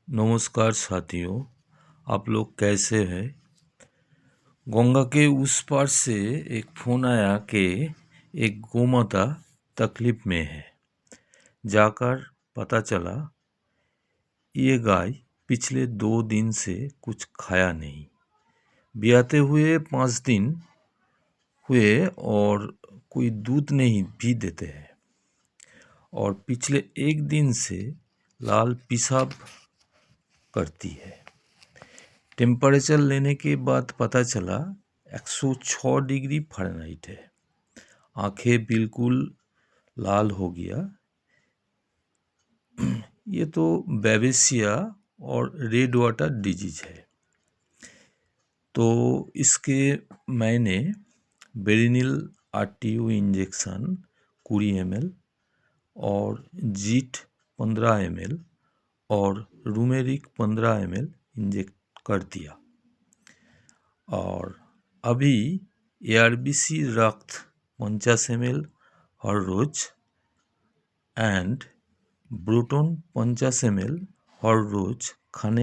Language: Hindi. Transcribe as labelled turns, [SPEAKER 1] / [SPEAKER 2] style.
[SPEAKER 1] नमस्कार साथियों, आप लोग कैसे हैं। गंगा के उस पार से एक फ़ोन आया कि एक गोमाता तकलीफ़ में है। जाकर पता चला ये गाय पिछले 2 दिन से कुछ खाया नहीं। ब्याते हुए 5 दिन हुए और कोई दूध नहीं भी देते हैं और पिछले 1 दिन से लाल पेशाब करती है। टेम्परेचर लेने के बाद पता चला 106 डिग्री फ़ारेनहाइट है। आंखें बिल्कुल लाल हो गया। ये तो बैवेसिया और रेड वाटर डिजीज है। तो इसके मैंने बेरिनिल RTU इंजेक्शन 20 ml और जीट 15 ml और रूमेरिक 15 ml इंजेक्ट कर दिया और अभी ARBC रक्त 50 ml हर रोज एंड ब्रोटोन 50 ml हर रोज खाने